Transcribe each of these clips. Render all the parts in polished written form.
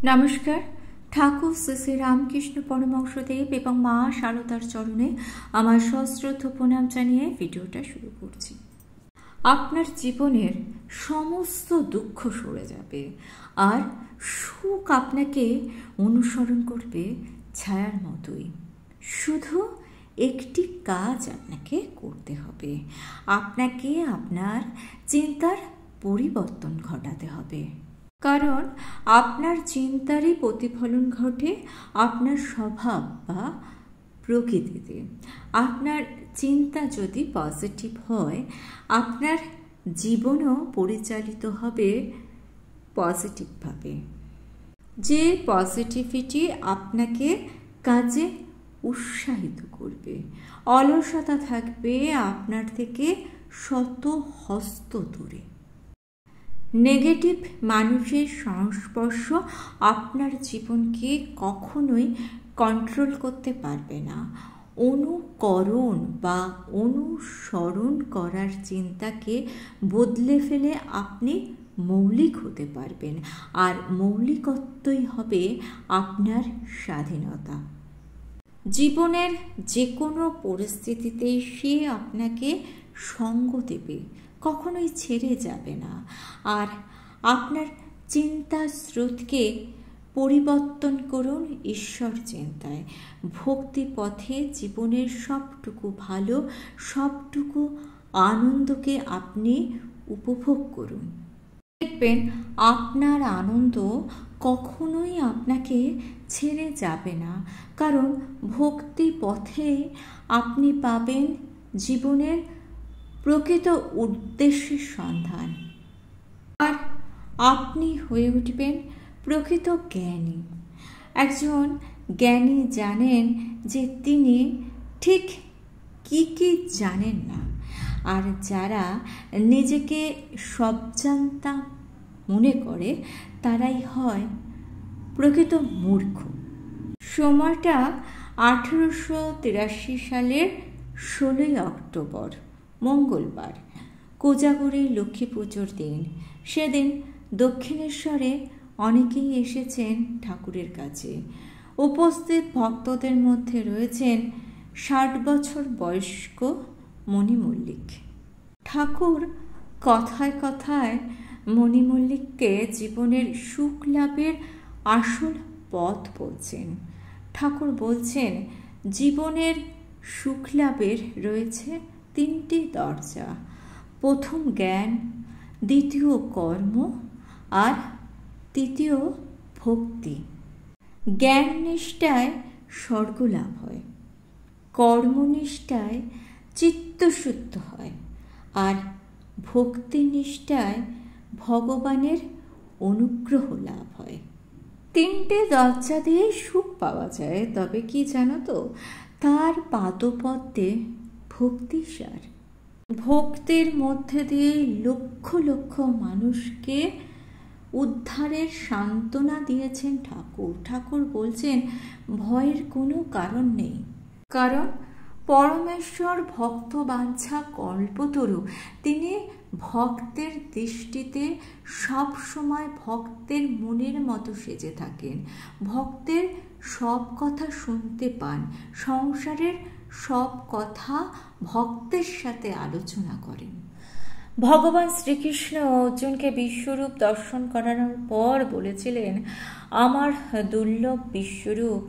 নমস্কার। ঠাকুর শ্রী শ্রী রামকৃষ্ণ পরমহংসদেব এবং মা শারদার চরণে আমার সশ্রদ্ধ প্রণাম জানিয়ে ভিডিওটা শুরু করছি। আপনার জীবনের সমস্ত দুঃখ সরে যাবে আর সুখ আপনাকে অনুসরণ করবে ছায়ার মতোই। শুধু একটি কাজ আপনাকে করতে হবে, আপনাকে আপনার চিন্তার পরিবর্তন ঘটাতে হবে। কারণ আপনার চিন্তারই প্রতিফলন ঘটে আপনার স্বভাব বা প্রকৃতিতে। আপনার চিন্তা যদি পজিটিভ হয়, আপনার জীবনও পরিচালিত হবে পজিটিভভাবে। যে পজিটিভিটি আপনাকে কাজে উৎসাহিত করবে। অলসতা থাকবে আপনার থেকে শত হস্ত দূরে। নেগেটিভ মানুষের সংস্পর্শ আপনার জীবনকে কখনোই কন্ট্রোল করতে পারবে না। অনুকরণ বা অনুসরণ করার চিন্তাকে বদলে ফেলে আপনি মৌলিক হতে পারবেন, আর মৌলিকত্বই হবে আপনার স্বাধীনতা। জীবনের যে কোনো পরিস্থিতিতেই সে আপনাকে সঙ্গ দেবে, কখনোই ছেড়ে যাবে না। আর আপনার চিন্তা স্রোতকে পরিবর্তন করুন ঈশ্বর চিন্তায়। ভক্তি পথে জীবনের সবটুকু ভালো, সবটুকু আনন্দকে আপনি উপভোগ করুন। দেখবেন আপনার আনন্দ কখনোই আপনাকে ছেড়ে যাবে না, কারণ ভক্তি পথে আপনি পাবেন জীবনের প্রকৃত উদ্দেশ্যের সন্ধান, আর আপনি হয়ে উঠবেন প্রকৃত জ্ঞানী। একজন জ্ঞানী জানেন যে তিনি ঠিক কি জানেন না, আর যারা নিজেকে সবজান্তা মনে করে তারাই হয় প্রকৃত মূর্খ। সময়টা 1883 সালের 16 অক্টোবর, মঙ্গলবার, কোজাগরী লক্ষ্মী পুজোর দিন। সেদিন দক্ষিণেশ্বরে অনেকেই এসেছেন ঠাকুরের কাছে। উপস্থিত ভক্তদের মধ্যে রয়েছেন 60 বছর বয়স্ক মণি মল্লিক। ঠাকুর কথায় কথায় মণি মল্লিককে জীবনের সুখ লাভের আসল পথ বলছেন। ঠাকুর বলছেন জীবনের সুখ লাভের রয়েছে 3টি দরজা। প্রথম জ্ঞান, দ্বিতীয় কর্ম, আর তৃতীয় ভক্তি। জ্ঞান নিষ্ঠায় স্বর্গলাভ হয়, কর্মনিষ্ঠায় চিত্তশুদ্ধ হয়, আর ভক্তি নিষ্ঠায় ভগবানের অনুগ্রহ লাভ হয়। 3টে দরজা দিয়ে সুখ পাওয়া যায়, তবে কি জানো তো, তার পাদপদ্মে ভক্তিসার। ভক্তির মধ্যে দিয়ে লক্ষ লক্ষ মানুষকে উদ্ধারের সান্ত্বনা দিয়েছেন ঠাকুর। ঠাকুর বলছেন ভয়ের কোনো কারণ নেই, কারণ পরমেশ্বর ভক্ত বাঞ্ছা কল্পতরু। তিনি ভক্তের দৃষ্টিতে সব সময় ভক্তের মনের মতো সেজে থাকেন। ভক্তের সব কথা শুনতে পান, সংসারের সব কথা ভক্তের সাথে আলোচনা করেন। ভগবান শ্রীকৃষ্ণ অর্জুনকে বিশ্বরূপ দর্শন করানোর পর বলেছিলেন, আমার দুর্লভ বিশ্বরূপ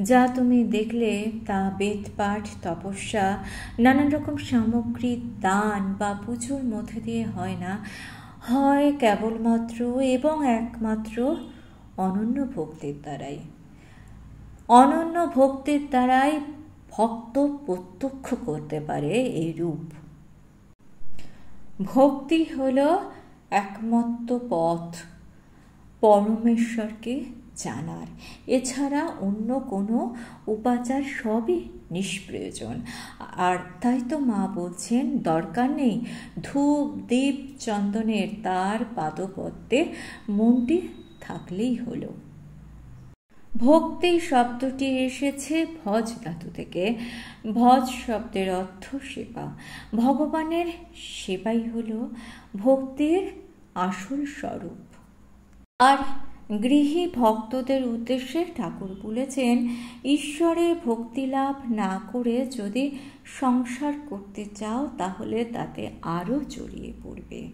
যা তুমি দেখলে তা বেদপাঠ, তপস্যা, নানান রকম সামগ্রী দান বা পুজোর মধ্যে দিয়ে হয় না, হয় কেবলমাত্র এবং একমাত্র অনন্য ভক্তির দ্বারাই। অনন্য ভক্তির দ্বারাই ভক্ত প্রত্যক্ষ করতে পারে এই রূপ। ভক্তি হল একমাত্র পথ পরমেশ্বরকে জানার। এছাড়া অন্য কোনো উপাচার সবই নিষ্প্রয়োজন। আর তাই তো মা বলছেন দরকার নেই ধূপ দীপ চন্দনের, তার পাদপদ্মে মনটি থাকলেই হলো। ভক্তি শব্দটি এসেছে ভজ ধাতু থেকে। ভজ শব্দের অর্থ সেবা। ভগবানের সেবাই হল ভক্তির আসল স্বরূপ। আর গৃহী ভক্তদের উদ্দেশ্যে ঠাকুর বলেছেন, ঈশ্বরে ভক্তি লাভ না করে যদি সংসার করতে চাও তাহলে তাতে আরও জড়িয়ে পড়বে।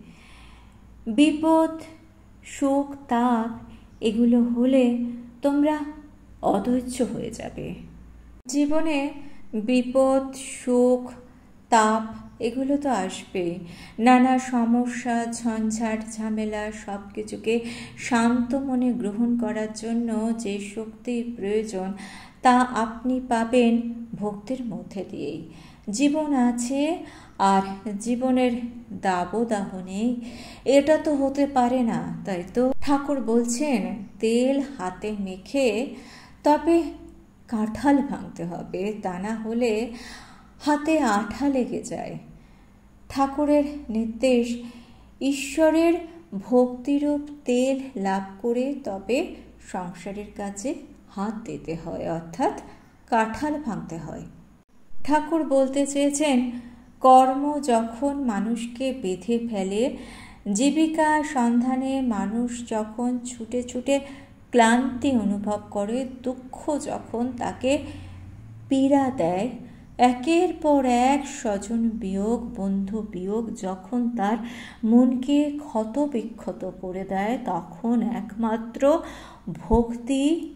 বিপদ, শোক, তাপ এগুলো হলে তোমরা অধৈর্য হয়ে যাবে। জীবনে বিপদ, শোক, তাপ এগুলো তো আসবেই। নানা সমস্যা, ঝঞ্ঝাট, ঝামেলা সব কিছুকে শান্ত মনে গ্রহণ করার জন্য যে শক্তির প্রয়োজন তা আপনি পাবেন ভক্তির মধ্যে দিয়েই। জীবন আছে আর জীবনের দাবদাহ নেই, এটা তো হতে পারে না। তাই তো ঠাকুর বলছেন, তেল হাতে মেখে তবে কাঁঠাল ভাঙতে হবে, তা না হলে হাতে আঠা লেগে যায়। ঠাকুরের নির্দেশ, ঈশ্বরের ভক্তিরূপ তেল লাভ করে তবে সংসারের কাজে হাত দিতে হয়, অর্থাৎ কাঁঠাল ভাঙতে হয়। ঠাকুর বলতে চেয়েছেন, কর্ম যখন মানুষকে বেঁধে ফেলে, জীবিকা সন্ধানে মানুষ যখন ছুটে ছুটে ক্লান্তি অনুভব করে, দুঃখ যখন তাকে পীড়া দেয়, একের পর এক স্বজন বিয়োগ, বন্ধু বিয়োগ যখন তার মনকে ক্ষতবিক্ষত করে দেয়, তখন একমাত্র ভক্তি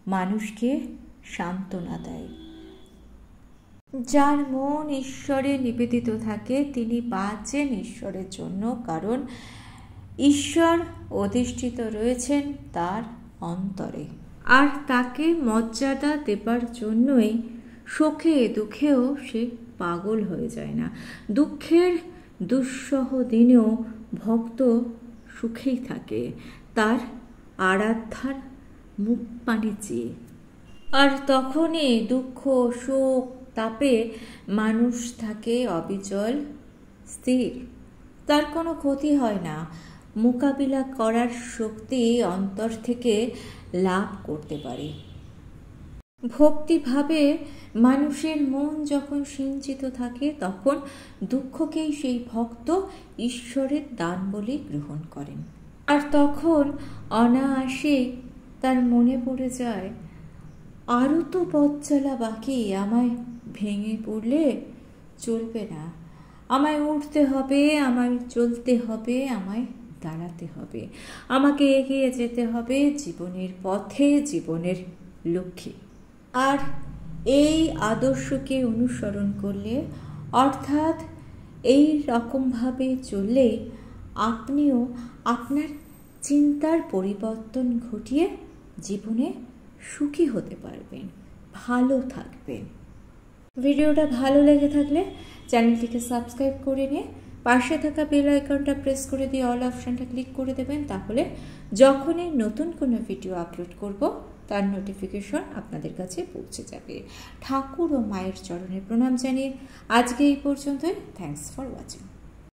মানুষকে সান্ত্বনা দেয়। যার মন ঈশ্বরে নিবেদিত থাকে তিনি বাঁচেন ঈশ্বরের জন্য, কারণ ঈশ্বর অধিষ্ঠিত রয়েছেন তার অন্তরে। আর তাকে মর্যাদা দেবার জন্যই সুখে দুঃখেও সে পাগল হয়ে যায় না। দুঃখের দুঃসহ দিনেও ভক্ত সুখেই থাকে তার আরাধ্যার মুখ পানে চেয়ে। আর তখনই দুঃখ, শোক, তাপে মানুষ থাকে অবিচল, স্থির, তার কোনো ক্ষতি হয় না। মোকাবিলা করার শক্তি অন্তর থেকে লাভ করতে পারে। ভক্তিভাবে মানুষের মন যখন সিঞ্চিত থাকে তখন দুঃখকেই সেই ভক্ত ঈশ্বরের দান বলে গ্রহণ করেন। আর তখন অনায়াসে তার মনে পড়ে যায়, আরও তো পথ চলা বাকি, আমায় ভেঙে পড়লে চলবে না, আমায় উঠতে হবে, আমায় চলতে হবে, আমায় দাঁড়াতে হবে, আমাকে এগিয়ে যেতে হবে জীবনের পথে, জীবনের লক্ষ্যে। আর এই আদর্শকে অনুসরণ করলে, অর্থাৎ এই রকমভাবে চললে আপনিও আপনার চিন্তার পরিবর্তন ঘটিয়ে জীবনে সুখী হতে পারবেন, ভালো থাকবেন। ভিডিওটা ভালো লেগে থাকলে চ্যানেলটিকে সাবস্ক্রাইব করে নিয়ে পাশে থাকা বেল আইকনটা প্রেস করে দিয়ে অল অপশানটা ক্লিক করে দেবেন, তাহলে যখনই নতুন কোনো ভিডিও আপলোড করব তার নোটিফিকেশন আপনাদের কাছে পৌঁছে যাবে। ঠাকুর ও মায়ের চরণে প্রণাম জানিয়ে আজকে এই পর্যন্তই। Thanks for watching.